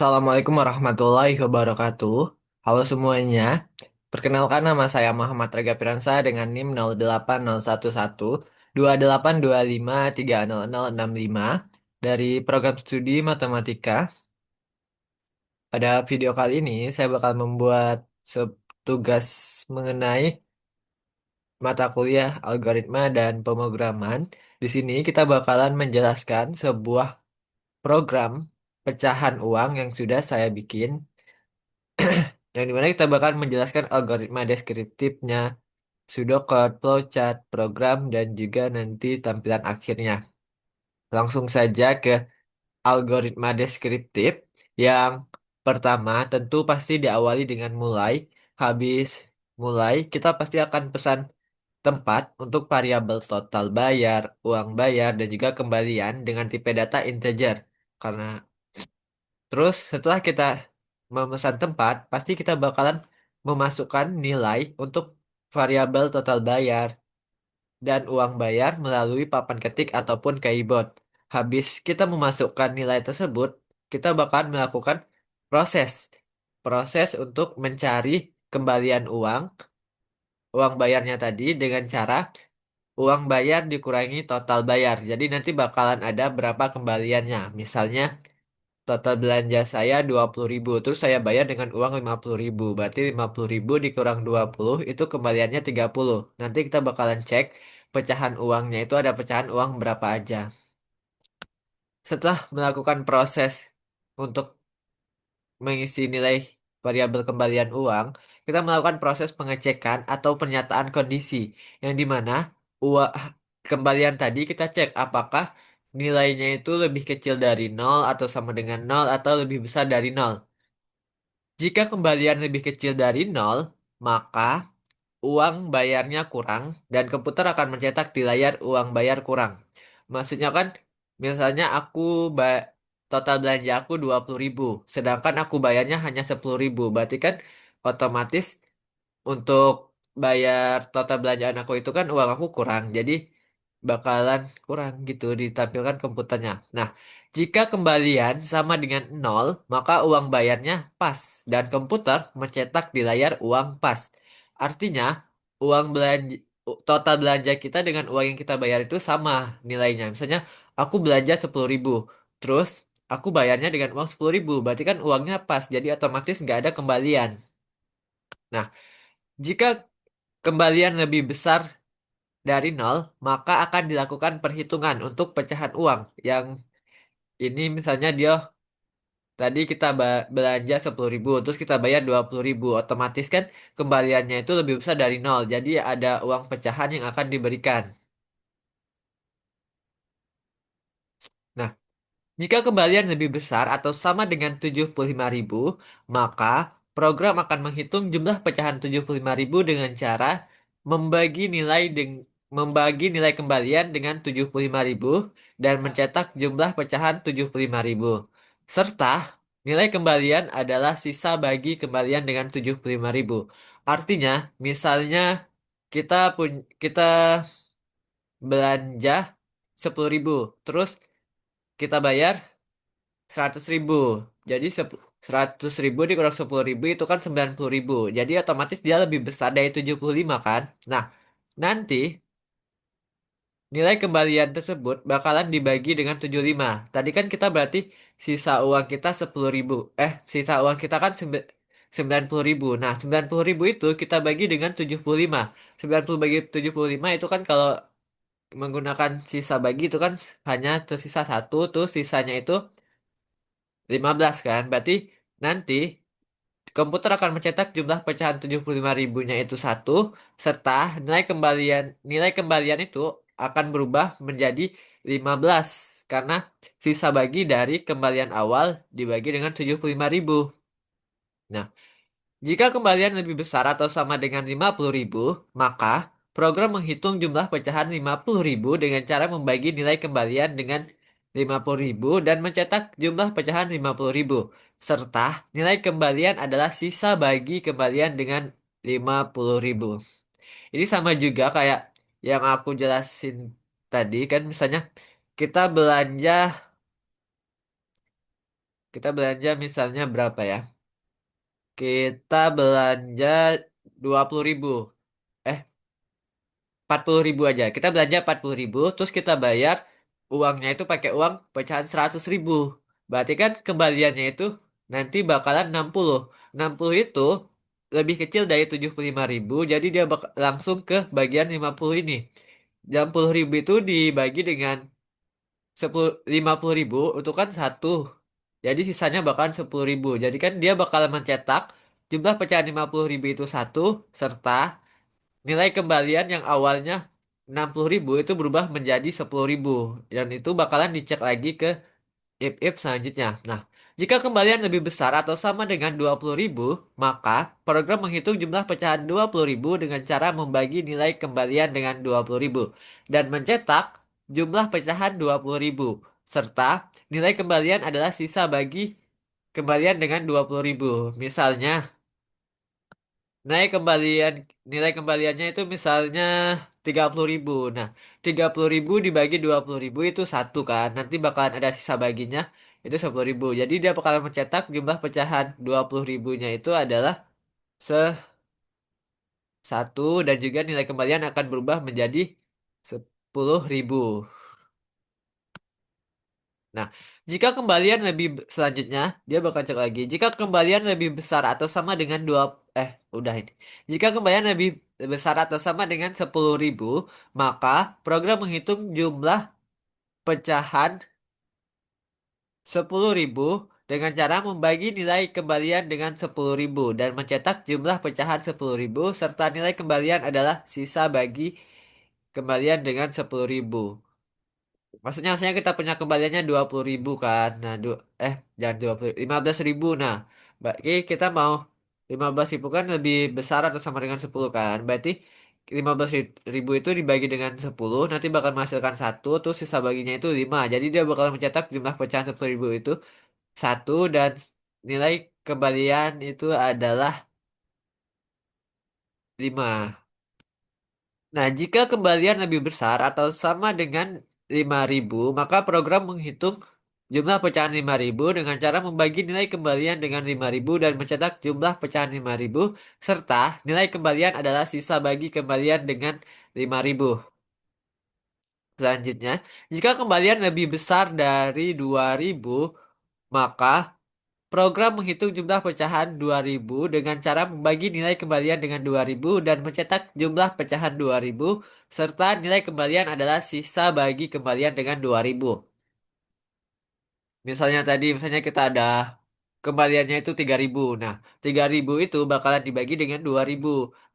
Assalamualaikum warahmatullahi wabarakatuh. Halo semuanya. Perkenalkan nama saya Muhammad Rega Piransa dengan NIM 08011280225300065 dari program studi matematika. Pada video kali ini saya bakal membuat tugas mengenai mata kuliah algoritma dan pemrograman. Di sini kita bakalan menjelaskan sebuah program pecahan uang yang sudah saya bikin. Yang dimana kita bakal menjelaskan algoritma deskriptifnya, pseudocode, flowchart, program, dan juga nanti tampilan akhirnya. Langsung saja ke algoritma deskriptif. Yang pertama tentu pasti diawali dengan mulai. Habis mulai, kita pasti akan pesan tempat untuk variabel total bayar, uang bayar, dan juga kembalian dengan tipe data integer. Karena terus setelah kita memesan tempat, pasti kita bakalan memasukkan nilai untuk variabel total bayar dan uang bayar melalui papan ketik ataupun keyboard. Habis kita memasukkan nilai tersebut, kita bakalan melakukan proses. Proses untuk mencari kembalian uang bayarnya tadi dengan cara uang bayar dikurangi total bayar. Jadi nanti bakalan ada berapa kembaliannya. Misalnya total belanja saya 20.000, terus saya bayar dengan uang 50.000. Berarti 50.000 dikurang 20 itu kembaliannya 30. Nanti kita bakalan cek pecahan uangnya itu ada pecahan uang berapa aja. Setelah melakukan proses untuk mengisi nilai variabel kembalian uang, kita melakukan proses pengecekan atau pernyataan kondisi yang dimana uang kembalian tadi kita cek apakah nilainya itu lebih kecil dari nol atau sama dengan nol atau lebih besar dari nol. Jika kembalian lebih kecil dari nol, maka uang bayarnya kurang dan komputer akan mencetak di layar uang bayar kurang. Maksudnya kan, misalnya total belanja aku 20.000, sedangkan aku bayarnya hanya 10.000. Berarti kan otomatis untuk bayar total belanjaan aku itu kan uang aku kurang. Jadi bakalan kurang gitu ditampilkan komputernya. Nah, jika kembalian sama dengan nol, maka uang bayarnya pas dan komputer mencetak di layar uang pas. Artinya, uang belanja total belanja kita dengan uang yang kita bayar itu sama nilainya. Misalnya, aku belanja 10.000, terus aku bayarnya dengan uang 10.000, berarti kan uangnya pas, jadi otomatis nggak ada kembalian. Nah, jika kembalian lebih besar dari nol, maka akan dilakukan perhitungan untuk pecahan uang. Yang ini misalnya dia tadi kita belanja 10.000, terus kita bayar 20.000. Otomatis kan kembaliannya itu lebih besar dari nol. Jadi ada uang pecahan yang akan diberikan. Nah, jika kembalian lebih besar atau sama dengan 75.000, maka program akan menghitung jumlah pecahan 75.000 dengan cara membagi nilai membagi nilai kembalian dengan 75.000 dan mencetak jumlah pecahan 75.000. Serta nilai kembalian adalah sisa bagi kembalian dengan 75.000. Artinya, misalnya kita belanja 10.000, terus kita bayar 100.000. Jadi 100.000 dikurang 10.000 itu kan 90.000. Jadi otomatis dia lebih besar dari 75 kan. Nah, nanti nilai kembalian tersebut bakalan dibagi dengan 75. Tadi kan kita berarti sisa uang kita 10.000. Sisa uang kita kan 90.000. Nah, 90.000 itu kita bagi dengan 75. 90 bagi 75 itu kan kalau menggunakan sisa bagi itu kan hanya tersisa satu, terus sisanya itu 15 kan. Berarti nanti komputer akan mencetak jumlah pecahan 75 ribunya itu satu, serta nilai kembalian itu akan berubah menjadi 15 karena sisa bagi dari kembalian awal dibagi dengan 75.000. Nah, jika kembalian lebih besar atau sama dengan 50.000, maka program menghitung jumlah pecahan 50.000 dengan cara membagi nilai kembalian dengan 50.000 dan mencetak jumlah pecahan 50.000. Serta nilai kembalian adalah sisa bagi kembalian dengan 50.000. Ini sama juga kayak yang aku jelasin tadi kan, misalnya kita belanja Kita belanja misalnya berapa ya? Kita belanja 20.000. Eh, 40.000 aja. Kita belanja 40.000, terus kita bayar uangnya itu pakai uang pecahan 100.000. Berarti kan kembaliannya itu nanti bakalan 60. 60 itu lebih kecil dari 75.000, jadi dia langsung ke bagian 50 ini. 60.000 itu dibagi dengan 50.000 itu kan satu. Jadi sisanya bakalan 10.000. Jadi kan dia bakalan mencetak jumlah pecahan 50.000 itu satu, serta nilai kembalian yang awalnya 60.000 itu berubah menjadi 10.000. Dan itu bakalan dicek lagi ke if selanjutnya. Nah, jika kembalian lebih besar atau sama dengan 20.000, maka program menghitung jumlah pecahan 20.000 dengan cara membagi nilai kembalian dengan 20.000 dan mencetak jumlah pecahan 20.000 serta nilai kembalian adalah sisa bagi kembalian dengan 20.000. Misalnya, naik kembalian nilai kembaliannya itu misalnya 30.000. Nah, 30.000 dibagi 20.000 itu satu kan. Nanti bakalan ada sisa baginya itu 10.000. Jadi dia bakalan mencetak jumlah pecahan 20.000-nya itu adalah satu, dan juga nilai kembalian akan berubah menjadi 10.000. Nah, jika kembalian selanjutnya, dia bakal cek lagi. Jika kembalian lebih besar atau sama dengan udah ini. Jika kembalian lebih besar atau sama dengan 10.000, maka program menghitung jumlah pecahan 10.000 dengan cara membagi nilai kembalian dengan 10.000 dan mencetak jumlah pecahan 10.000 serta nilai kembalian adalah sisa bagi kembalian dengan 10.000. Maksudnya kita punya kembaliannya 20.000 kan. Nah, jangan 20, 15.000. Nah, berarti kita mau 15.000 kan lebih besar atau sama dengan 10 kan. Berarti 15.000 itu dibagi dengan 10 nanti bakal menghasilkan satu, terus sisa baginya itu 5. Jadi dia bakal mencetak jumlah pecahan 10.000 itu satu, dan nilai kembalian itu adalah 5. Nah, jika kembalian lebih besar atau sama dengan 5.000, maka program menghitung jumlah pecahan 5.000 dengan cara membagi nilai kembalian dengan 5.000 dan mencetak jumlah pecahan 5.000 serta nilai kembalian adalah sisa bagi kembalian dengan 5.000. Selanjutnya, jika kembalian lebih besar dari 2.000, maka program menghitung jumlah pecahan 2.000 dengan cara membagi nilai kembalian dengan 2.000 dan mencetak jumlah pecahan 2.000 serta nilai kembalian adalah sisa bagi kembalian dengan 2.000. Misalnya kita ada kembaliannya itu 3.000. Nah, 3.000 itu bakalan dibagi dengan 2.000.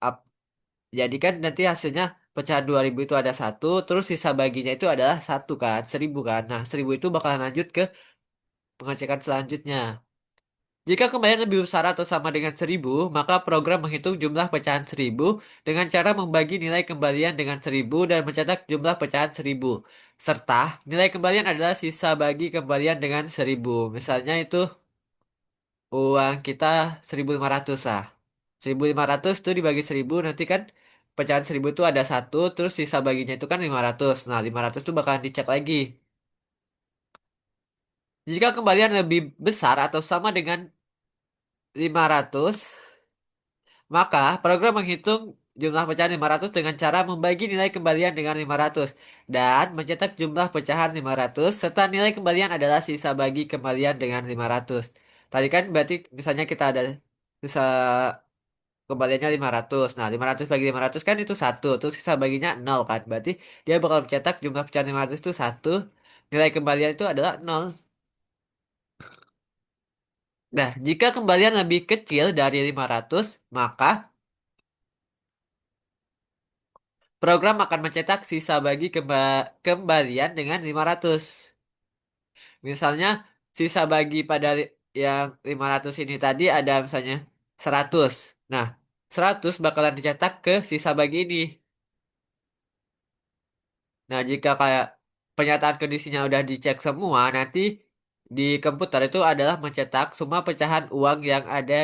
Ap- Jadi kan nanti hasilnya pecahan 2.000 itu ada satu, terus sisa baginya itu adalah satu kan, 1.000 kan. Nah, 1.000 itu bakalan lanjut ke pengecekan selanjutnya. Jika kembalian lebih besar atau sama dengan 1.000, maka program menghitung jumlah pecahan 1.000 dengan cara membagi nilai kembalian dengan 1.000 dan mencetak jumlah pecahan 1.000. Serta nilai kembalian adalah sisa bagi kembalian dengan 1.000. Misalnya itu uang kita 1.500 lah. 1.500 itu dibagi 1.000 nanti kan pecahan 1.000 itu ada satu, terus sisa baginya itu kan 500. Nah, 500 itu bakalan dicek lagi. Jika kembalian lebih besar atau sama dengan 500, maka program menghitung jumlah pecahan 500 dengan cara membagi nilai kembalian dengan 500 dan mencetak jumlah pecahan 500 serta nilai kembalian adalah sisa bagi kembalian dengan 500. Tadi kan berarti misalnya kita ada sisa kembaliannya 500. Nah, 500 bagi 500 kan itu satu, terus sisa baginya 0 kan. Berarti dia bakal mencetak jumlah pecahan 500 itu satu, nilai kembalian itu adalah 0. Nah, jika kembalian lebih kecil dari 500, maka program akan mencetak sisa bagi kembalian dengan 500. Misalnya sisa bagi pada yang 500 ini tadi ada misalnya 100. Nah, 100 bakalan dicetak ke sisa bagi ini. Nah, jika kayak pernyataan kondisinya udah dicek semua, nanti di komputer itu adalah mencetak semua pecahan uang yang ada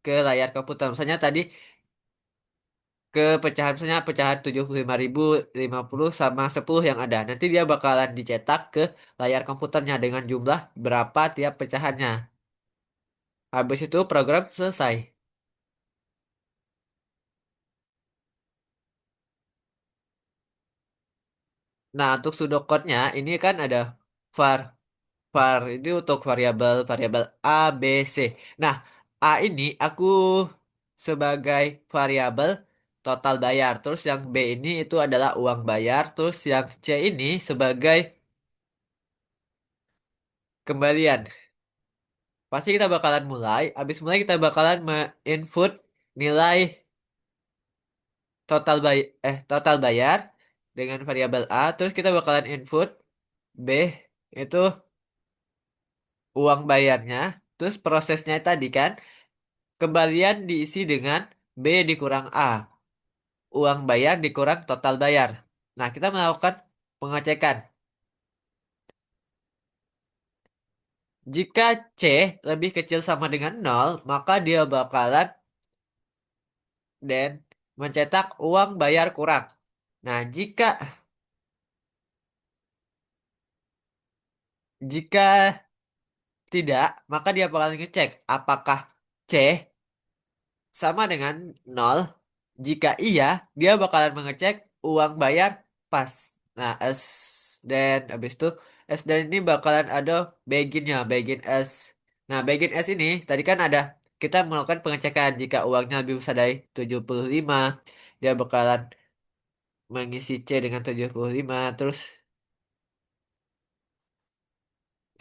ke layar komputer. Misalnya tadi ke pecahan, misalnya pecahan 75.000, 50 sama 10 yang ada. Nanti dia bakalan dicetak ke layar komputernya dengan jumlah berapa tiap pecahannya. Habis itu program selesai. Nah, untuk pseudocode-nya ini kan ada var. Var ini untuk variabel variabel A, B, C. Nah, A ini aku sebagai variabel total bayar. Terus yang B ini itu adalah uang bayar. Terus yang C ini sebagai kembalian. Pasti kita bakalan mulai. Habis mulai kita bakalan input nilai total bayar dengan variabel A. Terus kita bakalan input B itu uang bayarnya. Terus prosesnya tadi kan kembalian diisi dengan B dikurang A. Uang bayar dikurang total bayar. Nah, kita melakukan pengecekan. Jika C lebih kecil sama dengan nol, maka dia bakalan dan mencetak uang bayar kurang. Nah, jika tidak, maka dia bakalan ngecek apakah C sama dengan nol. Jika iya, dia bakalan mengecek uang bayar pas. Nah, dan habis itu S dan ini bakalan ada beginnya, begin S. Nah, begin S ini tadi kan ada kita melakukan pengecekan jika uangnya lebih besar dari 75, dia bakalan mengisi C dengan 75, terus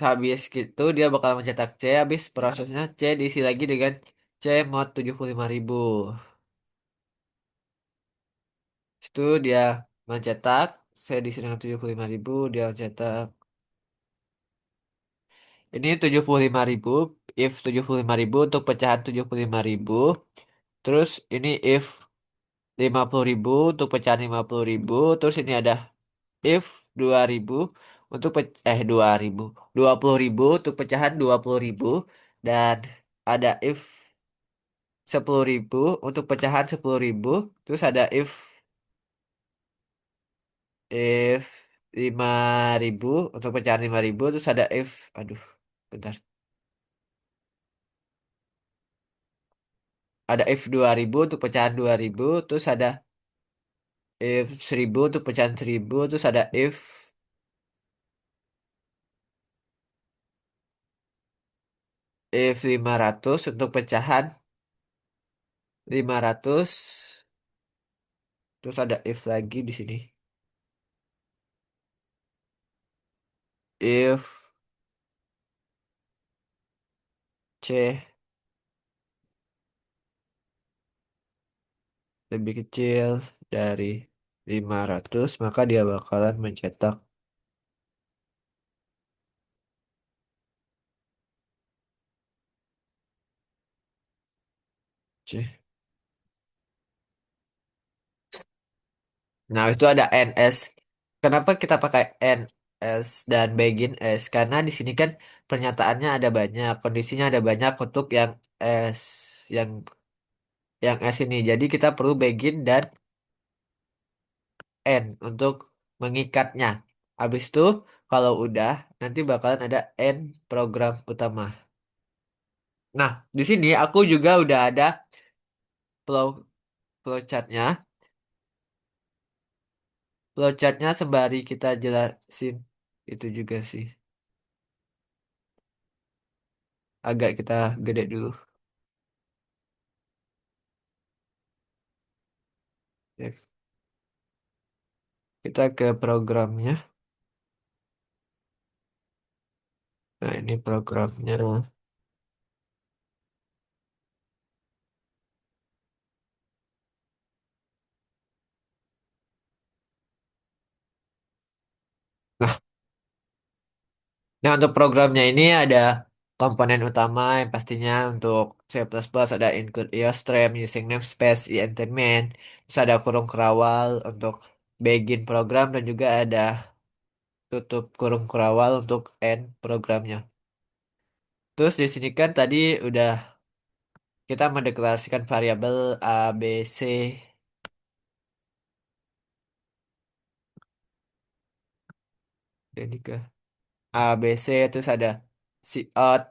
habis gitu dia bakal mencetak C, habis prosesnya C diisi lagi dengan C mod 75.000. Itu dia mencetak, saya diisi dengan 75.000, dia mencetak. Ini 75.000, if 75.000 untuk pecahan 75.000. Terus ini if 50.000 untuk pecahan 50.000. Terus ini ada if 2.000 untuk 20.000 untuk pecahan 20.000. Dan ada if 10.000 untuk pecahan 10.000. Terus ada if 5.000 untuk pecahan 5.000. Terus ada if, aduh, bentar. Ada if 2.000 untuk pecahan 2.000. Terus ada if 1.000 untuk pecahan 1.000. Terus ada if 500 untuk pecahan 500. Terus ada if lagi di sini. If C lebih kecil dari 500, maka dia bakalan mencetak C. Nah, itu ada NS. Kenapa kita pakai NS dan begin S? Karena di sini kan pernyataannya ada banyak, kondisinya ada banyak untuk S, yang yang S ini. Jadi kita perlu begin dan N untuk mengikatnya. Habis itu, kalau udah, nanti bakalan ada N program utama. Nah, di sini aku juga udah ada flow flowchartnya. Flowchartnya sembari kita jelasin itu juga sih. Agak kita gede dulu. Ya, kita ke programnya. Nah, ini programnya. Nah, untuk programnya ini ada komponen utama yang pastinya untuk C++ ada include IOStream, using namespace, iEntertainment, terus ada kurung kerawal untuk begin program dan juga ada tutup kurung kerawal untuk end programnya. Terus di sini kan tadi udah kita mendeklarasikan variabel A, B, C dan juga A, B, C, terus ada si out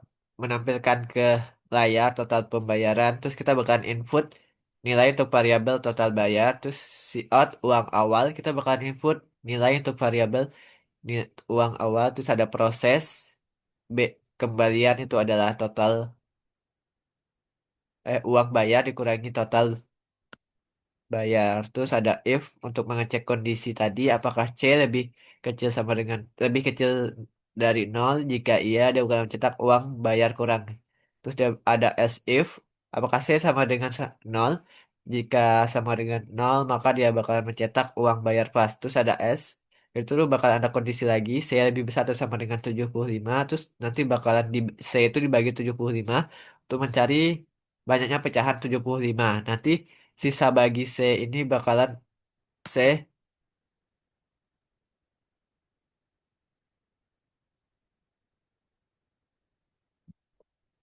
menampilkan ke layar total pembayaran, terus kita bakalan input nilai untuk variabel total bayar, terus si out uang awal kita bakalan input nilai untuk variabel uang awal, terus ada proses B kembalian itu adalah total uang bayar dikurangi total bayar. Terus ada if untuk mengecek kondisi tadi apakah C lebih kecil sama dengan lebih kecil dari nol. Jika iya, dia akan mencetak uang bayar kurang. Terus dia ada else if apakah C sama dengan nol. Jika sama dengan nol, maka dia bakalan mencetak uang bayar pas. Terus ada S. Itu tuh bakal ada kondisi lagi. C lebih besar atau sama dengan 75. Terus nanti bakalan di C itu dibagi 75 untuk mencari banyaknya pecahan 75. Nanti sisa bagi C ini bakalan C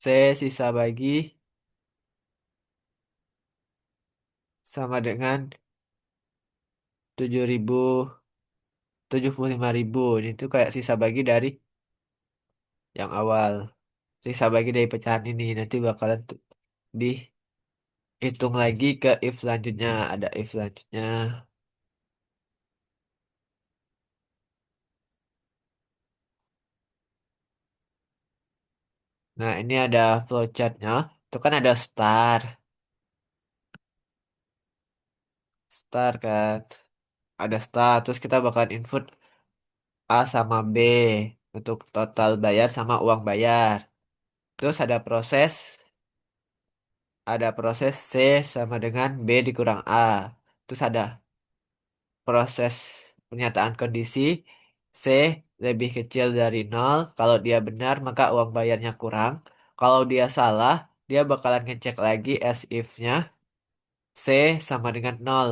C sisa bagi sama dengan 7.075.000. Ini tuh kayak sisa bagi dari yang awal. Sisa bagi dari pecahan ini nanti bakalan dihitung lagi ke if selanjutnya. Ada if selanjutnya. Nah, ini ada flowchartnya. Itu kan ada start kan. Ada start, terus kita bakalan input A sama B untuk total bayar sama uang bayar. Terus ada proses C sama dengan B dikurang A. Terus ada proses pernyataan kondisi C lebih kecil dari nol. Kalau dia benar, maka uang bayarnya kurang. Kalau dia salah, dia bakalan ngecek lagi as if-nya C sama dengan nol.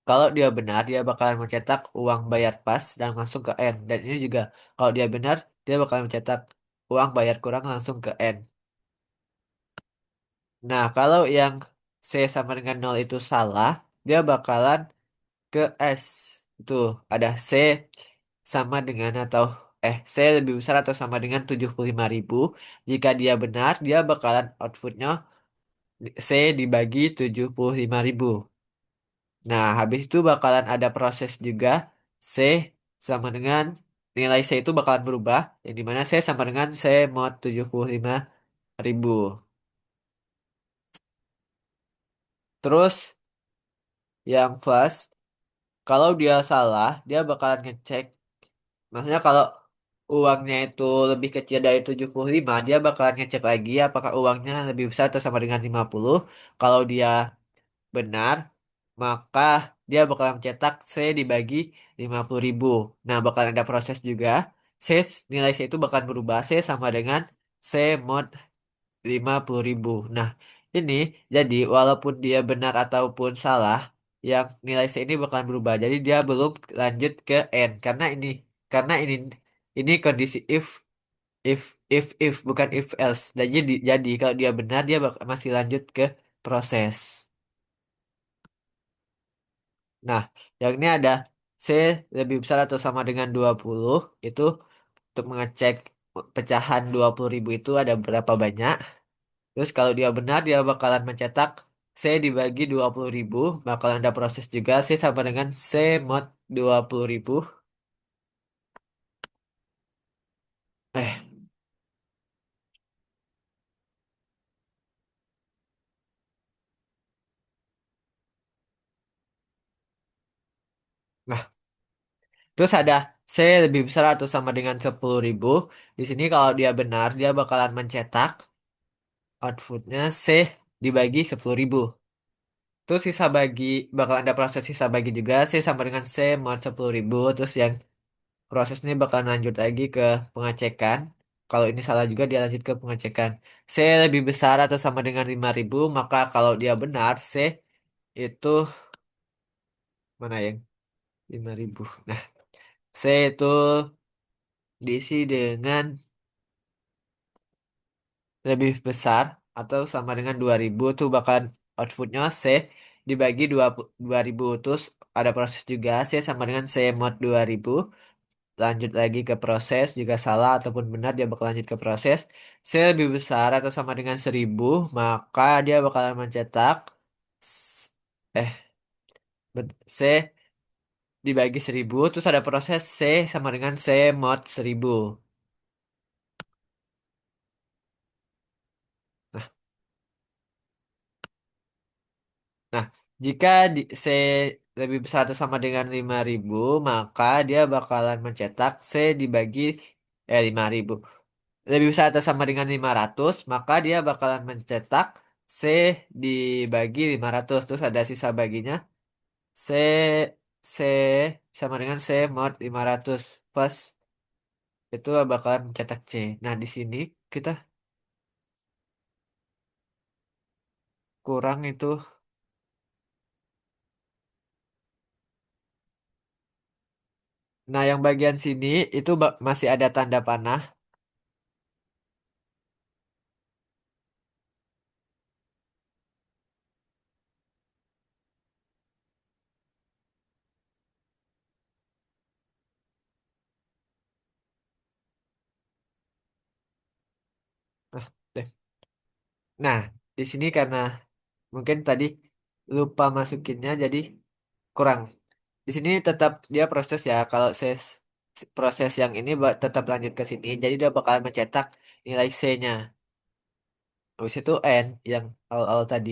Kalau dia benar, dia bakalan mencetak uang bayar pas dan langsung ke N. Dan ini juga, kalau dia benar, dia bakalan mencetak uang bayar kurang langsung ke N. Nah, kalau yang C sama dengan nol itu salah, dia bakalan ke S. Itu ada C sama dengan atau C lebih besar atau sama dengan 75.000. Jika dia benar, dia bakalan outputnya C dibagi 75.000. Nah, habis itu bakalan ada proses juga C sama dengan nilai C itu bakalan berubah. Yang dimana C sama dengan C mod 75.000. Terus yang first, kalau dia salah, dia bakalan ngecek. Maksudnya kalau uangnya itu lebih kecil dari 75, dia bakalan ngecek lagi apakah uangnya lebih besar atau sama dengan 50. Kalau dia benar, maka dia bakalan mencetak C dibagi 50.000. Nah, bakalan ada proses juga. C, nilai C itu bakalan berubah. C sama dengan C mod 50.000. Nah, ini jadi walaupun dia benar ataupun salah, yang nilai C ini bakalan berubah. Jadi dia belum lanjut ke N karena ini kondisi if if bukan if else. Dan jadi kalau dia benar dia masih lanjut ke proses. Nah, yang ini ada C lebih besar atau sama dengan 20 itu untuk mengecek pecahan 20.000 itu ada berapa banyak. Terus kalau dia benar dia bakalan mencetak C dibagi 20.000, bakalan ada proses juga C sama dengan C mod 20.000. Eh, nah, terus ada C lebih besar atau sama dengan 10.000. Di sini kalau dia benar dia bakalan mencetak outputnya C dibagi 10.000. Terus sisa bagi bakal ada proses sisa bagi juga C sama dengan C mod 10.000. Terus yang proses ini bakal lanjut lagi ke pengecekan. Kalau ini salah juga dia lanjut ke pengecekan. C lebih besar atau sama dengan 5.000, maka kalau dia benar C itu mana yang 5.000. Nah, C itu diisi dengan lebih besar atau sama dengan 2.000 tuh bakal outputnya C dibagi 2 2.000. Terus ada proses juga C sama dengan C mod 2.000. lanjut lagi ke proses. Jika salah ataupun benar, dia bakal lanjut ke proses. C lebih besar atau sama dengan 1000, maka dia bakalan mencetak s- eh C dibagi 1000, terus ada proses C sama dengan C mod 1000. Nah, nah, jika C lebih besar atau sama dengan 5000, maka dia bakalan mencetak C dibagi 5000 lebih besar atau sama dengan 500, maka dia bakalan mencetak C dibagi 500. Terus ada sisa baginya. C C sama dengan C mod 500 plus itu bakalan mencetak C. Nah, di sini kita kurang itu. Nah, yang bagian sini itu masih ada tanda panah. Nah, deh. Nah, di sini karena mungkin tadi lupa masukinnya jadi kurang. Di sini tetap dia proses ya. Kalau proses yang ini tetap lanjut ke sini. Jadi dia bakal mencetak nilai C-nya. Habis itu N yang awal-awal tadi.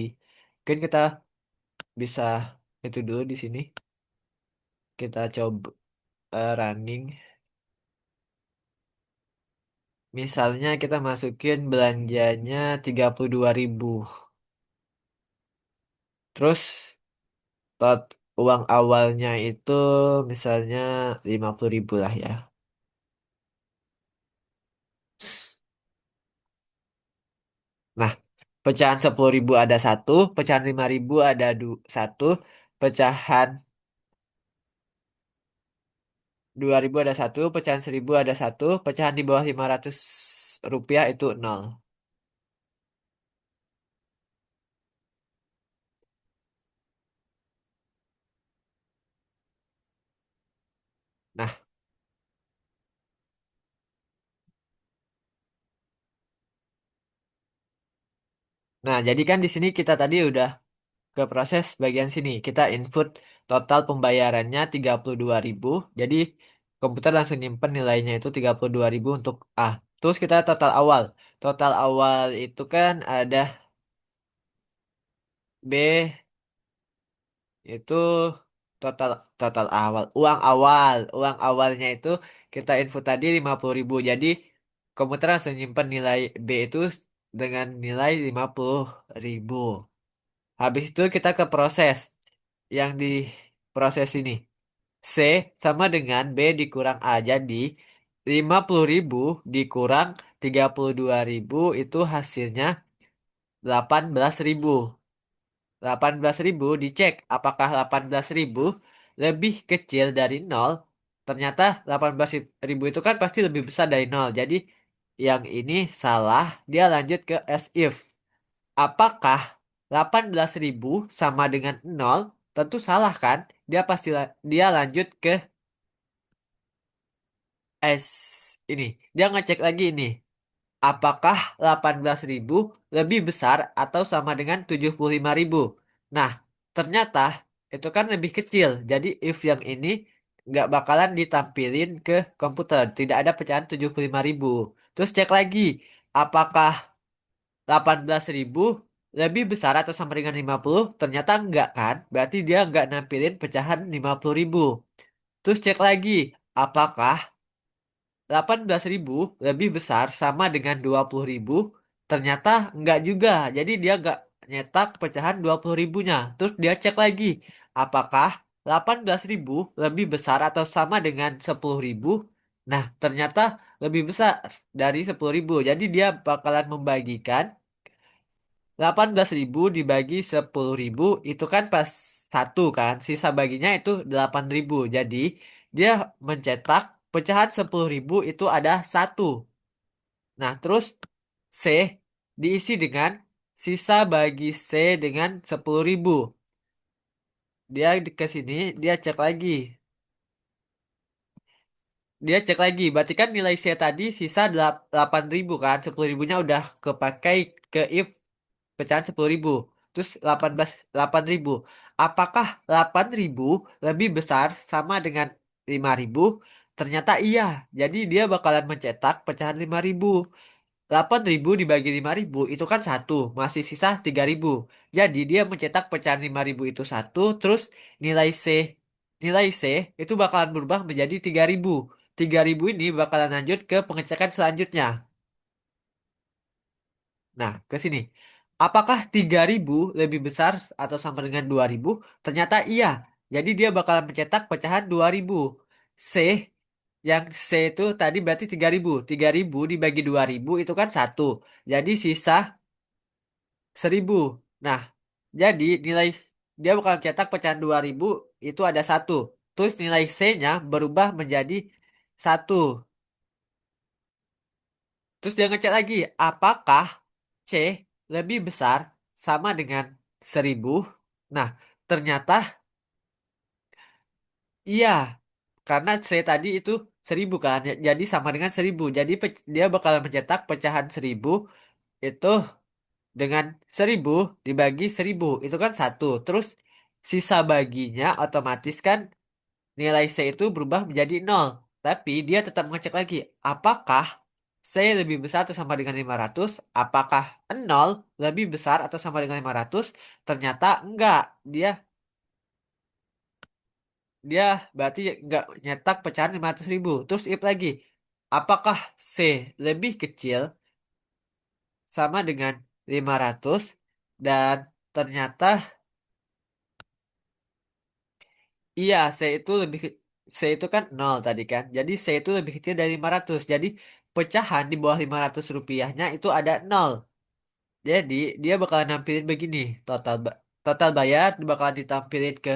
Mungkin kita bisa itu dulu di sini. Kita coba running. Misalnya kita masukin belanjanya 32.000. Terus tot uang awalnya itu misalnya 50.000 lah ya. Nah, pecahan 10.000 ada satu, pecahan 5.000 ada satu, pecahan 2.000 ada satu, pecahan 1.000 ada satu, pecahan di bawah 500 rupiah itu nol. Nah, nah, jadi kan di sini kita tadi udah ke proses bagian sini. Kita input total pembayarannya 32.000. Jadi komputer langsung nyimpen nilainya itu 32.000 untuk A. Terus kita total awal. Total awal itu kan ada B itu total total awal. Uang awal. Uang awalnya itu kita input tadi 50.000. Jadi komputer langsung nyimpen nilai B itu dengan nilai 50.000. Habis itu kita ke proses yang di proses ini. C sama dengan B dikurang A. Jadi 50.000 dikurang 32.000 itu hasilnya 18.000. 18.000 dicek apakah 18.000 lebih kecil dari nol. Ternyata 18.000 itu kan pasti lebih besar dari nol. Jadi yang ini salah. Dia lanjut ke as if. Apakah 18.000 sama dengan nol? Tentu salah kan? Dia lanjut ke S ini. Dia ngecek lagi ini. Apakah 18.000 lebih besar atau sama dengan 75.000? Nah, ternyata itu kan lebih kecil. Jadi if yang ini nggak bakalan ditampilin ke komputer. Tidak ada pecahan 75.000. Terus cek lagi. Apakah 18.000 lebih besar atau sama dengan 50? Ternyata enggak kan? Berarti dia nggak nampilin pecahan 50.000. Terus cek lagi. Apakah 18.000 lebih besar sama dengan 20.000? Ternyata enggak juga. Jadi dia enggak nyetak pecahan 20.000-nya. Terus dia cek lagi. Apakah 18.000 lebih besar atau sama dengan 10.000? Nah, ternyata lebih besar dari 10.000. Jadi dia bakalan membagikan 18.000 dibagi 10.000 itu kan pas satu kan. Sisa baginya itu 8.000. Jadi dia mencetak pecahan 10.000 itu ada satu. Nah, terus C diisi dengan sisa bagi C dengan 10.000. Dia ke sini, dia cek lagi. dia cek lagi. Berarti kan nilai C tadi sisa 8.000 kan. 10.000-nya udah kepakai ke if pecahan 10.000. Terus 8.000. Apakah 8.000 lebih besar sama dengan 5.000? Ternyata iya. Jadi dia bakalan mencetak pecahan 5.000. 8.000 dibagi 5.000 itu kan satu, masih sisa 3.000. Jadi dia mencetak pecahan 5.000 itu satu, terus nilai C nilai C itu bakalan berubah menjadi 3.000. 3.000 ini bakalan lanjut ke pengecekan selanjutnya. Nah, ke sini. Apakah 3.000 lebih besar atau sama dengan 2.000? Ternyata iya. Jadi dia bakalan mencetak pecahan 2.000. C yang C itu tadi berarti 3.000. 3.000 dibagi 2.000 itu kan satu. Jadi sisa 1.000. Nah, jadi nilai dia bakal cetak pecahan 2.000 itu ada satu. Terus nilai C-nya berubah menjadi satu. Terus dia ngecek lagi, apakah C lebih besar sama dengan 1.000? Nah, ternyata iya. Karena C tadi itu 1.000 kan. Jadi sama dengan 1.000. Jadi dia bakal mencetak pecahan 1.000 itu dengan 1.000 dibagi 1.000 itu kan satu. Terus sisa baginya otomatis kan nilai C itu berubah menjadi nol. Tapi dia tetap mengecek lagi, apakah C lebih besar atau sama dengan 500? Apakah nol lebih besar atau sama dengan 500? Ternyata enggak. Dia dia berarti enggak nyetak pecahan 500.000. Terus if lagi, apakah C lebih kecil sama dengan 500? Dan ternyata iya, C itu kan nol tadi kan. Jadi C itu lebih kecil dari 500. Jadi pecahan di bawah 500 rupiahnya itu ada nol. Jadi dia bakalan nampilin begini. Total bayar bakalan ditampilin ke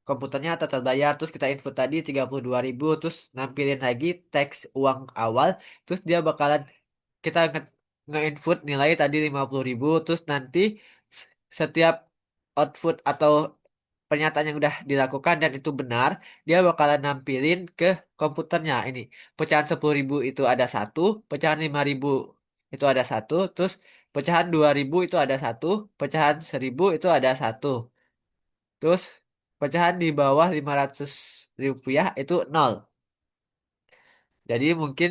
komputernya total bayar. Terus kita input tadi 32.000. Terus nampilin lagi teks uang awal. Terus dia bakalan kita nge-input nilai tadi 50.000. Terus nanti setiap output atau pernyataan yang udah dilakukan dan itu benar, dia bakalan nampilin ke komputernya. Ini pecahan 10.000 itu ada satu, pecahan 5.000 itu ada satu, terus pecahan 2.000 itu ada satu, pecahan 1.000 itu ada satu. Terus pecahan di bawah 500 rupiah itu nol. Jadi mungkin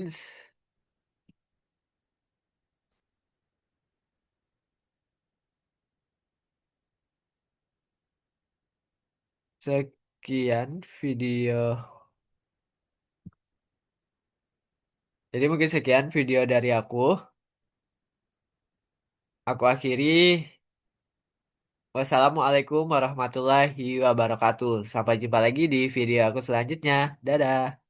sekian video. Jadi mungkin sekian video dari aku. Aku akhiri. Wassalamualaikum warahmatullahi wabarakatuh. Sampai jumpa lagi di video aku selanjutnya. Dadah.